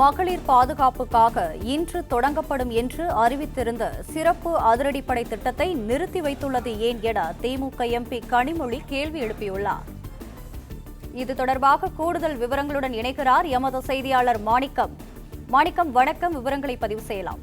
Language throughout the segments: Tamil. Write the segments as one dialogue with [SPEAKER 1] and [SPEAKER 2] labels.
[SPEAKER 1] மகளிர் பாதுகாப்புக்காக இன்று தொடங்கப்படும் என்று அறிவித்திருந்த சிறப்பு அதிரடிப்படை திட்டத்தை நிறுத்தி வைத்துள்ளது ஏன் என திமுக எம்பி கனிமொழி கேள்வி எழுப்பியுள்ளார். இது தொடர்பாக கூடுதல் விவரங்களுடன் இணைகிறார் எமது செய்தியாளர் மாணிக்கம். வணக்கம், விவரங்களை பதிவு செய்யலாம்.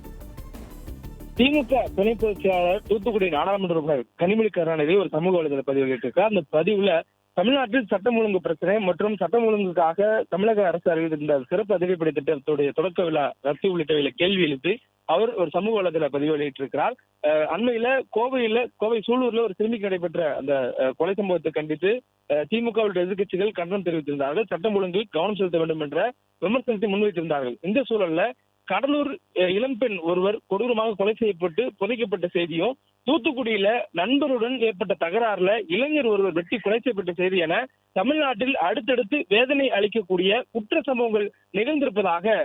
[SPEAKER 2] திமுக துணை பொதுச் செயலாளர் தூத்துக்குடி நாடாளுமன்ற உறுப்பினர் கனிமொழி கருணாநிதி ஒரு சமூக வலைதள பதிவு வெளியிட்டிருக்கார். அந்த பதிவுல தமிழ்நாட்டில் சட்டம் ஒழுங்கு பிரச்சனை மற்றும் சட்டம் ஒழுங்குக்காக தமிழக அரசு அறிவித்திருந்த சிறப்பு அதிரடிப்படை திட்டத்துடைய தொடக்க விழா ரத்து உள்ளிட்டவையில கேள்வி எழுப்பி அவர் ஒரு சமூக வலைதள பதிவு வெளியிட்டிருக்கிறார். அண்மையில கோவை சூலூர்ல ஒரு சிறுமிக்கு நடைபெற்ற அந்த கொலை சம்பவத்தை கண்டித்து திமுக எதிர்க்கட்சிகள் கண்டனம் தெரிவித்திருந்தார்கள். சட்டம் ஒழுங்கில் கவனம் செலுத்த வேண்டும் என்ற விமர்சனத்தை முன்வைத்திருந்தார்கள். இந்த சூழல்ல கடலூர் இளம்பெண் ஒருவர் கொடூரமாக கொலை செய்யப்பட்டு புதைக்கப்பட்ட செய்தியும், தூத்துக்குடியில நண்பருடன் ஏற்பட்ட தகராறுல இளைஞர் ஒருவர் வெட்டி கொலை செய்யப்பட்ட செய்தி என தமிழ்நாட்டில் அடுத்தடுத்து வேதனை அளிக்கக்கூடிய குற்ற சம்பவங்கள் நிகழ்ந்திருப்பதாக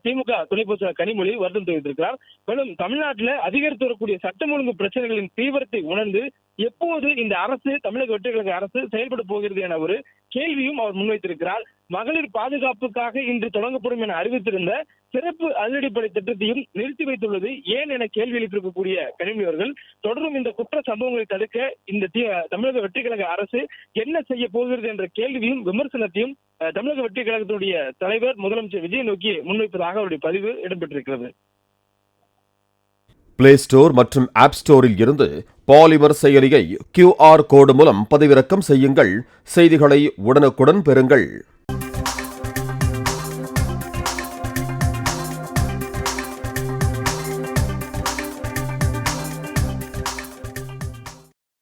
[SPEAKER 2] திமுக துணை பொதுச் செயலாளர் கனிமொழி வருத்தம் தெரிவித்திருக்கிறார். மேலும் தமிழ்நாட்டில் அதிகரித்து வரக்கூடிய சட்டம் ஒழுங்கு பிரச்சனைகளின் தீவிரத்தை உணர்ந்து எப்போது இந்த அரசு தமிழக வெற்றி கழக அரசு செயல்பட போகிறது என ஒரு கேள்வியும் அவர் முன்வைத்திருக்கிறார். மகளிர் பாதுகாப்புக்காக இன்று தொடங்கப்படும் என அறிவித்திருந்த சிறப்பு அதிரடிப்படை திட்டத்தையும் நிறுத்தி வைத்துள்ளது ஏன் என கேள்வி எழுப்பியிருக்கக்கூடிய கனிமொழி அவர்கள் தொடரும் இந்த குற்ற சம்பவங்களை தடுக்க இந்த தமிழக வெற்றி கழக அரசு என்ன செய்ய போகிறது என்ற கேள்வியும் விமர்சனத்தையும் தமிழக வெற்றி கழகத்தினுடைய தலைவர் முதலமைச்சர் விஜய் நோக்கி முன்வைப்பதாக அவருடைய பதிவு இடம்பெற்றிருக்கிறது.
[SPEAKER 3] பிளே ஸ்டோர் மற்றும் ஆப் ஸ்டோரில் இருந்து பாலிமர் செயலியை QR கோடு மூலம் பதிவிறக்கம் செய்யுங்கள். செய்திகளை உடனுக்குடன் பெறுங்கள்.